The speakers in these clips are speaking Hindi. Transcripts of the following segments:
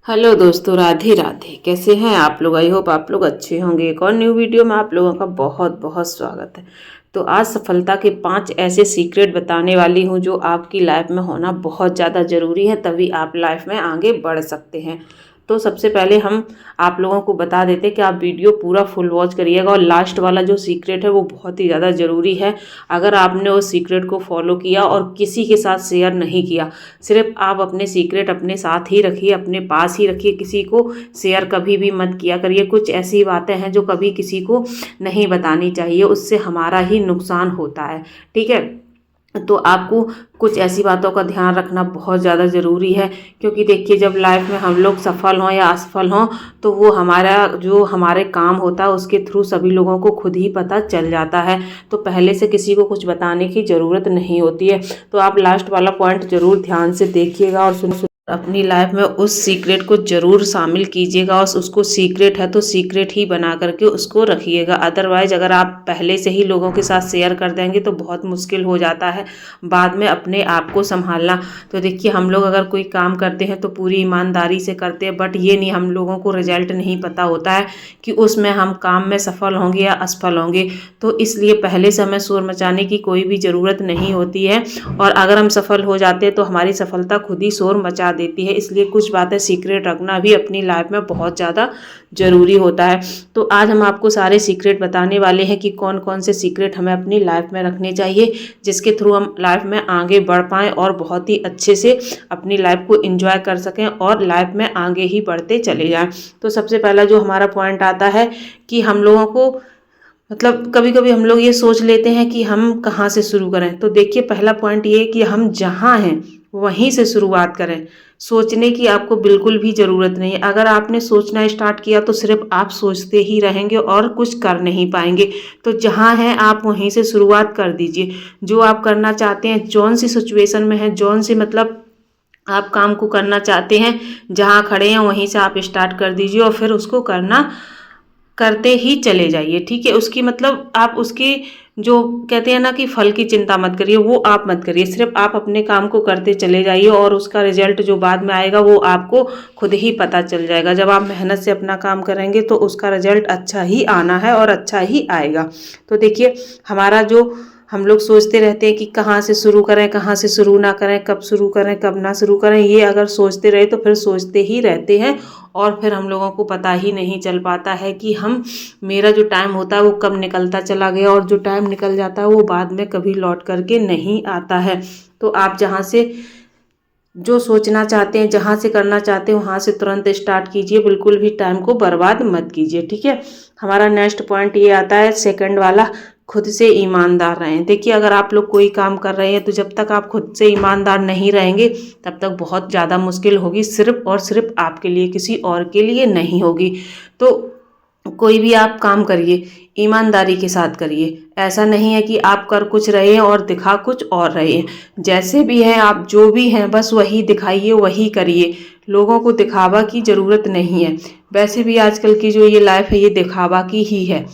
हेलो दोस्तों, राधे राधे। कैसे हैं आप लोग? आई होप आप लोग अच्छे होंगे। एक और न्यू वीडियो में आप लोगों का बहुत बहुत स्वागत है। तो आज सफलता के 5 ऐसे सीक्रेट बताने वाली हूँ जो आपकी लाइफ में होना बहुत ज़्यादा ज़रूरी है, तभी आप लाइफ में आगे बढ़ सकते हैं। तो सबसे पहले हम आप लोगों को बता देते हैं कि आप वीडियो पूरा फुल वॉच करिएगा और लास्ट वाला जो सीक्रेट है वो बहुत ही ज़्यादा ज़रूरी है। अगर आपने उस सीक्रेट को फॉलो किया और किसी के साथ शेयर नहीं किया, सिर्फ आप अपने सीक्रेट अपने साथ ही रखिए, अपने पास ही रखिए, किसी को शेयर कभी भी मत किया करिए। कुछ ऐसी बातें हैं जो कभी किसी को नहीं बतानी चाहिए, उससे हमारा ही नुकसान होता है। ठीक है, तो आपको कुछ ऐसी बातों का ध्यान रखना बहुत ज़्यादा ज़रूरी है, क्योंकि देखिए जब लाइफ में हम लोग सफल हों या असफल हों तो वो हमारा जो हमारे काम होता है उसके थ्रू सभी लोगों को खुद ही पता चल जाता है। तो पहले से किसी को कुछ बताने की ज़रूरत नहीं होती है। तो आप लास्ट वाला पॉइंट ज़रूर ध्यान से देखिएगा और सुन अपनी लाइफ में उस सीक्रेट को ज़रूर शामिल कीजिएगा और उसको सीक्रेट है तो सीक्रेट ही बना करके उसको रखिएगा। अदरवाइज अगर आप पहले से ही लोगों के साथ शेयर कर देंगे तो बहुत मुश्किल हो जाता है बाद में अपने आप को संभालना। तो देखिए हम लोग अगर कोई काम करते हैं तो पूरी ईमानदारी से करते हैं, बट ये नहीं, हम लोगों को रिजल्ट नहीं पता होता है कि उसमें हम काम में सफल होंगे या असफल होंगे। तो इसलिए पहले से हमें शोर मचाने की कोई भी ज़रूरत नहीं होती है, और अगर हम सफल हो जाते हैं तो हमारी सफलता खुद ही शोर मचा देती है। इसलिए कुछ बातें सीक्रेट रखना भी अपनी लाइफ में बहुत ज़्यादा ज़रूरी होता है। तो आज हम आपको सारे सीक्रेट बताने वाले हैं कि कौन कौन से सीक्रेट हमें अपनी लाइफ में रखने चाहिए, जिसके थ्रू हम लाइफ में आगे बढ़ पाएँ और बहुत ही अच्छे से अपनी लाइफ को एंजॉय कर सकें और लाइफ में आगे ही बढ़ते चले जाएं। तो सबसे पहला जो हमारा पॉइंट आता है कि हम लोगों को मतलब कभी कभी हम लोग ये सोच लेते हैं कि हम कहाँ से शुरू करें। तो देखिए पहला पॉइंट ये कि हम जहाँ हैं वहीं से शुरुआत करें। सोचने की आपको बिल्कुल भी ज़रूरत नहीं है। अगर आपने सोचना स्टार्ट किया तो सिर्फ आप सोचते ही रहेंगे और कुछ कर नहीं पाएंगे। तो जहाँ हैं आप वहीं से शुरुआत कर दीजिए। जो आप करना चाहते हैं, जौन सी सिचुएशन में है, जौन सी मतलब आप काम को करना चाहते हैं, जहाँ खड़े हैं वहीं से आप स्टार्ट कर दीजिए और फिर उसको करना करते ही चले जाइए। ठीक है, उसकी मतलब आप उसकी जो कहते हैं ना कि फल की चिंता मत करिए, वो आप मत करिए। सिर्फ आप अपने काम को करते चले जाइए और उसका रिजल्ट जो बाद में आएगा वो आपको खुद ही पता चल जाएगा। जब आप मेहनत से अपना काम करेंगे तो उसका रिजल्ट अच्छा ही आना है और अच्छा ही आएगा। तो देखिए हमारा जो हम लोग सोचते रहते हैं कि कहाँ से शुरू करें, कहाँ से शुरू ना करें, कब शुरू करें, कब ना शुरू करें, ये अगर सोचते रहे तो फिर सोचते ही रहते हैं और फिर हम लोगों को पता ही नहीं चल पाता है कि हम मेरा जो टाइम होता है वो कब निकलता चला गया, और जो टाइम निकल जाता है वो बाद में कभी लौट करके नहीं आता है। तो आप जहाँ से जो सोचना चाहते हैं, जहाँ से करना चाहते हैं वहाँ से तुरंत स्टार्ट कीजिए, बिल्कुल भी टाइम को बर्बाद मत कीजिए। ठीक है, हमारा नेक्स्ट पॉइंट ये आता है सेकंड वाला, खुद से ईमानदार रहें। देखिए अगर आप लोग कोई काम कर रहे हैं तो जब तक आप खुद से ईमानदार नहीं रहेंगे तब तक बहुत ज़्यादा मुश्किल होगी, सिर्फ और सिर्फ आपके लिए, किसी और के लिए नहीं होगी। तो कोई भी आप काम करिए ईमानदारी के साथ करिए। ऐसा नहीं है कि आप कर कुछ रहे हैं और दिखा कुछ और रहे हैं। जैसे भी हैं आप, जो भी हैं, बस वही दिखाइए, वही करिए। लोगों को दिखावा की ज़रूरत नहीं है। वैसे भी आजकल की जो ये लाइफ है ये दिखावा की ही है।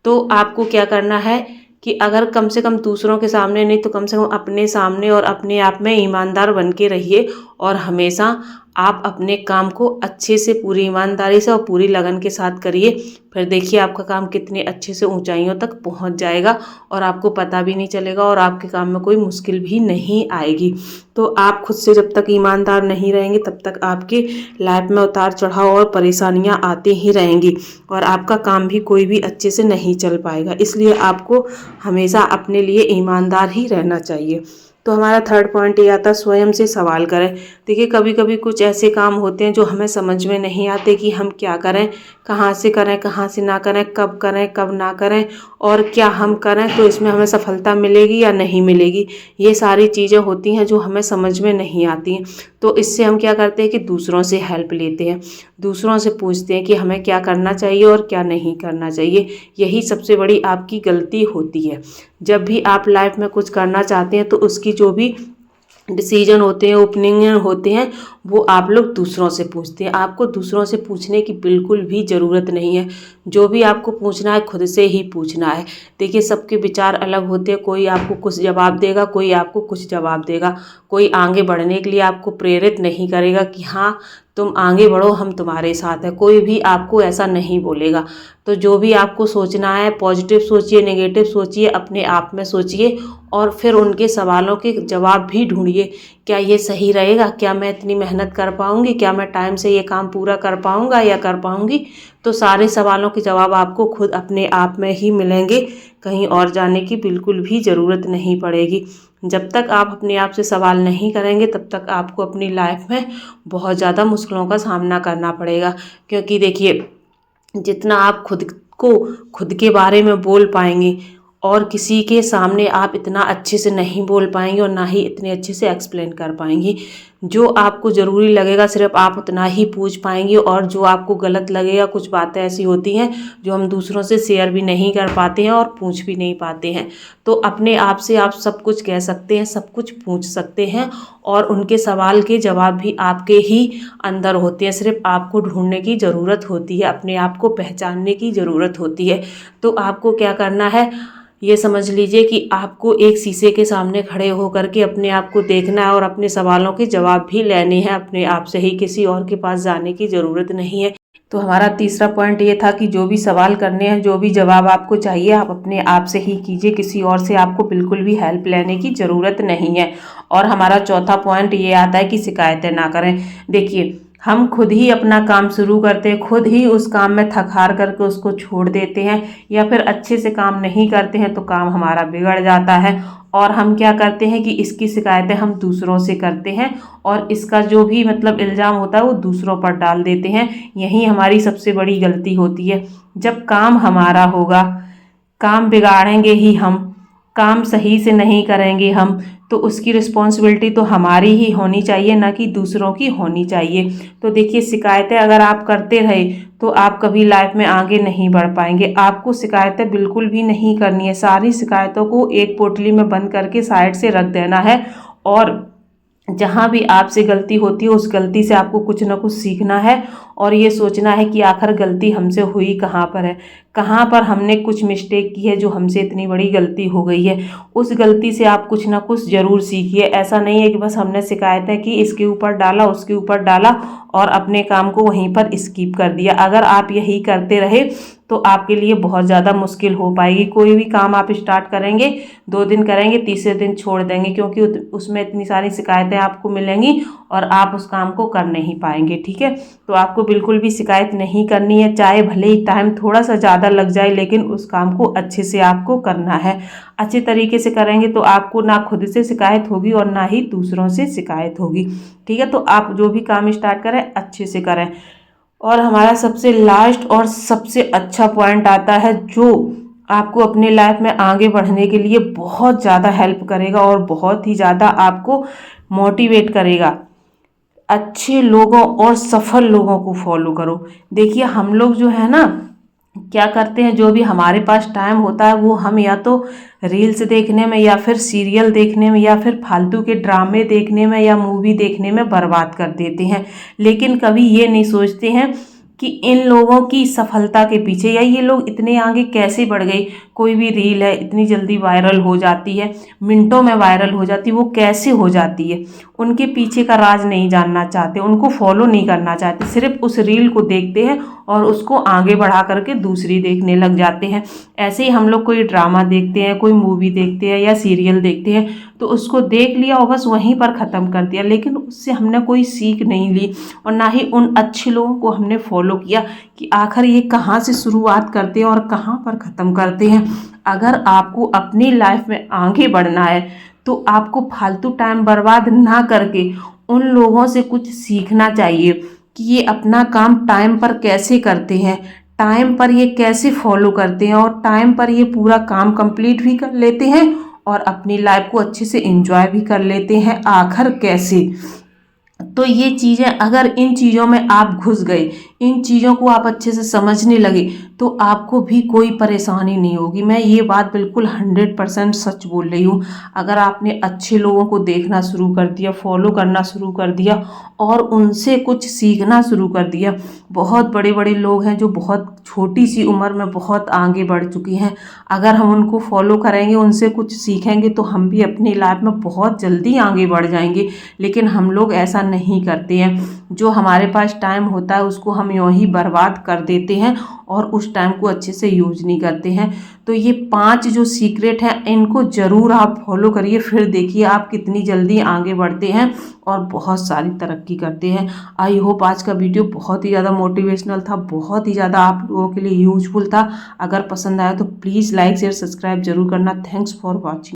तो आपको क्या करना है कि अगर कम से कम दूसरों के सामने नहीं तो कम से कम अपने सामने और अपने आप में ईमानदार बन के रहिए, और हमेशा आप अपने काम को अच्छे से, पूरी ईमानदारी से और पूरी लगन के साथ करिए। फिर देखिए आपका काम कितने अच्छे से ऊंचाइयों तक पहुंच जाएगा और आपको पता भी नहीं चलेगा और आपके काम में कोई मुश्किल भी नहीं आएगी। तो आप खुद से जब तक ईमानदार नहीं रहेंगे तब तक आपकी लाइफ में उतार चढ़ाव और परेशानियां आती ही रहेंगी और आपका काम भी कोई भी अच्छे से नहीं चल पाएगा। इसलिए आपको हमेशा अपने लिए ईमानदार ही रहना चाहिए। तो हमारा थर्ड पॉइंट ये आता है स्वयं से सवाल करें। देखिए कभी कभी कुछ ऐसे काम होते हैं जो हमें समझ में नहीं आते कि हम क्या करें, कहाँ से ना करें, कब ना करें, और क्या हम करें तो इसमें हमें सफलता मिलेगी या नहीं मिलेगी। ये सारी चीज़ें होती हैं जो हमें समझ में नहीं आती हैं। तो इससे हम क्या करते हैं कि दूसरों से हेल्प लेते हैं, दूसरों से पूछते हैं कि हमें क्या करना चाहिए और क्या नहीं करना चाहिए। यही सबसे बड़ी आपकी गलती होती है। जब भी आप लाइफ में कुछ करना चाहते हैं तो उसकी जो भी डिसीजन होते हैं, ओपिनियन होते हैं, वो आप लोग दूसरों से पूछते हैं। आपको दूसरों से पूछने की बिल्कुल भी ज़रूरत नहीं है। जो भी आपको पूछना है खुद से ही पूछना है। देखिए, सबके विचार अलग होते हैं, कोई आपको कुछ जवाब देगा, कोई आपको कुछ जवाब देगा। कोई आगे बढ़ने के लिए आपको प्रेरित नहीं करेगा कि हाँ तुम आगे बढ़ो, हम तुम्हारे साथ हैं। कोई भी आपको ऐसा नहीं बोलेगा। तो जो भी आपको सोचना है, पॉजिटिव सोचिए, नेगेटिव सोचिए, अपने आप में सोचिए और फिर उनके सवालों के जवाब भी ढूंढिए। क्या ये सही रहेगा? क्या मैं इतनी मेहनत कर पाऊँगी? क्या मैं टाइम से ये काम पूरा कर पाऊँगा या कर पाऊँगी? तो सारे सवालों के जवाब आपको खुद अपने आप में ही मिलेंगे। कहीं और जाने की बिल्कुल भी ज़रूरत नहीं पड़ेगी। जब तक आप अपने आप से सवाल नहीं करेंगे तब तक आपको अपनी लाइफ में बहुत ज़्यादा मुश्किलों का सामना करना पड़ेगा। क्योंकि देखिए, जितना आप खुद के बारे में बोल पाएंगे और किसी के सामने आप इतना अच्छे से नहीं बोल पाएंगे और ना ही इतने अच्छे से एक्सप्लेन कर पाएंगी। जो आपको ज़रूरी लगेगा सिर्फ आप उतना ही पूछ पाएंगे, और जो आपको गलत लगेगा, कुछ बातें ऐसी होती हैं जो हम दूसरों से शेयर भी नहीं कर पाते हैं और पूछ भी नहीं पाते हैं। तो अपने आप से आप सब कुछ कह सकते हैं, सब कुछ पूछ सकते हैं और उनके सवाल के जवाब भी आपके ही अंदर होते हैं। सिर्फ आपको ढूंढने की ज़रूरत होती है, अपने आप को पहचानने की ज़रूरत होती है। तो आपको क्या करना है, ये समझ लीजिए कि आपको एक शीशे के सामने खड़े होकर के अपने आप को देखना है और अपने सवालों के जवाब भी लेने हैं अपने आप से ही, किसी और के पास जाने की ज़रूरत नहीं है। तो हमारा तीसरा पॉइंट ये था कि जो भी सवाल करने हैं, जो भी जवाब आपको चाहिए, आप अपने आप से ही कीजिए, किसी और से आपको बिल्कुल भी हेल्प लेने की ज़रूरत नहीं है। और हमारा चौथा पॉइंट ये आता है कि शिकायतें ना करें। देखिए, हम खुद ही अपना काम शुरू करते हैं, खुद ही उस काम में थक हार करके उसको छोड़ देते हैं या फिर अच्छे से काम नहीं करते हैं तो काम हमारा बिगड़ जाता है। और हम क्या करते हैं कि इसकी शिकायतें हम दूसरों से करते हैं और इसका जो भी मतलब इल्ज़ाम होता है वो दूसरों पर डाल देते हैं। यही हमारी सबसे बड़ी गलती होती है। जब काम हमारा होगा, काम बिगाड़ेंगे ही हम, काम सही से नहीं करेंगे हम, तो उसकी रिस्पॉन्सिबिलिटी तो हमारी ही होनी चाहिए, ना कि दूसरों की होनी चाहिए। तो देखिए, शिकायतें अगर आप करते रहे तो आप कभी लाइफ में आगे नहीं बढ़ पाएंगे। आपको शिकायतें बिल्कुल भी नहीं करनी है। सारी शिकायतों को एक पोटली में बंद करके साइड से रख देना है और जहाँ भी आपसे गलती होती है उस गलती से आपको कुछ ना कुछ सीखना है और ये सोचना है कि आखिर गलती हमसे हुई कहाँ पर है, कहाँ पर हमने कुछ मिस्टेक की है जो हमसे इतनी बड़ी गलती हो गई है। उस गलती से आप कुछ ना कुछ ज़रूर सीखिए। ऐसा नहीं है कि बस हमने शिकायतें की, इसके ऊपर डाला, उसके ऊपर डाला और अपने काम को वहीं पर स्किप कर दिया। अगर आप यही करते रहे तो आपके लिए बहुत ज़्यादा मुश्किल हो पाएगी। कोई भी काम आप स्टार्ट करेंगे, 2 दिन करेंगे, तीसरे दिन छोड़ देंगे क्योंकि उसमें इतनी सारी शिकायतें आपको मिलेंगी और आप उस काम को कर नहीं पाएंगे। ठीक है, तो आपको बिल्कुल भी शिकायत नहीं करनी है, चाहे भले ही टाइम थोड़ा सा ज़्यादा लग जाए, लेकिन उस काम को अच्छे से आपको करना है। अच्छे तरीके से करेंगे तो आपको ना खुद से शिकायत होगी और ना ही दूसरों से शिकायत होगी। ठीक है, तो आप जो भी काम स्टार्ट करें अच्छे से करें। और हमारा सबसे लास्ट और सबसे अच्छा पॉइंट आता है जो आपको अपने लाइफ में आगे बढ़ने के लिए बहुत ज़्यादा हेल्प करेगा और बहुत ही ज़्यादा आपको मोटिवेट करेगा। अच्छे लोगों और सफल लोगों को फॉलो करो। देखिए, हम लोग जो है ना क्या करते हैं, जो भी हमारे पास टाइम होता है वो हम या तो रील्स देखने में या फिर सीरियल देखने में या फिर फालतू के ड्रामे देखने में या मूवी देखने में बर्बाद कर देते हैं। लेकिन कभी ये नहीं सोचते हैं कि इन लोगों की सफलता के पीछे या ये लोग इतने आगे कैसे बढ़ गए। कोई भी रील है इतनी जल्दी वायरल हो जाती है, मिनटों में वायरल हो जाती है, वो कैसे हो जाती है। उनके पीछे का राज नहीं जानना चाहते, उनको फॉलो नहीं करना चाहते, सिर्फ उस रील को देखते हैं और उसको आगे बढ़ा करके दूसरी देखने लग जाते हैं। ऐसे ही हम लोग कोई ड्रामा देखते हैं, कोई मूवी देखते हैं या सीरियल देखते हैं तो उसको देख लिया और बस वहीं पर ख़त्म कर दिया, लेकिन उससे हमने कोई सीख नहीं ली और ना ही उन अच्छे लोगों को हमने फॉलो किया कि आखिर ये कहाँ से शुरुआत करते हैं और कहाँ पर ख़त्म करते हैं। अगर आपको अपनी लाइफ में आगे बढ़ना है तो आपको फालतू टाइम बर्बाद ना करके उन लोगों से कुछ सीखना चाहिए कि ये अपना काम टाइम पर कैसे करते हैं, टाइम पर ये कैसे फॉलो करते हैं और टाइम पर ये पूरा काम कंप्लीट भी कर लेते हैं और अपनी लाइफ को अच्छे से एंजॉय भी कर लेते हैं। आखिर कैसे तो ये चीज़ें, अगर इन चीज़ों में आप घुस गए, इन चीज़ों को आप अच्छे से समझने लगे, तो आपको भी कोई परेशानी नहीं होगी। मैं ये बात बिल्कुल 100% सच बोल रही हूँ। अगर आपने अच्छे लोगों को देखना शुरू कर दिया, फॉलो करना शुरू कर दिया और उनसे कुछ सीखना शुरू कर दिया, बहुत बड़े बड़े लोग हैं जो बहुत छोटी सी उम्र में बहुत आगे बढ़ चुकी हैं, अगर हम उनको फॉलो करेंगे, उनसे कुछ सीखेंगे, तो हम भी अपनी लाइफ में बहुत जल्दी आगे बढ़ जाएंगे। लेकिन हम लोग ऐसा नहीं करते हैं। जो हमारे पास टाइम होता है उसको हम यूँ ही बर्बाद कर देते हैं और उस टाइम को अच्छे से यूज नहीं करते हैं। तो ये 5 जो सीक्रेट हैं, इनको ज़रूर आप फॉलो करिए, फिर देखिए आप कितनी जल्दी आगे बढ़ते हैं और बहुत सारी तरक्की करते हैं। आई होप आज का वीडियो बहुत ही ज़्यादा मोटिवेशनल था, बहुत ही ज़्यादा आप लोगों के लिए यूजफुल था। अगर पसंद आया तो प्लीज़ लाइक शेयर सब्सक्राइब जरूर करना। Thanks for watching.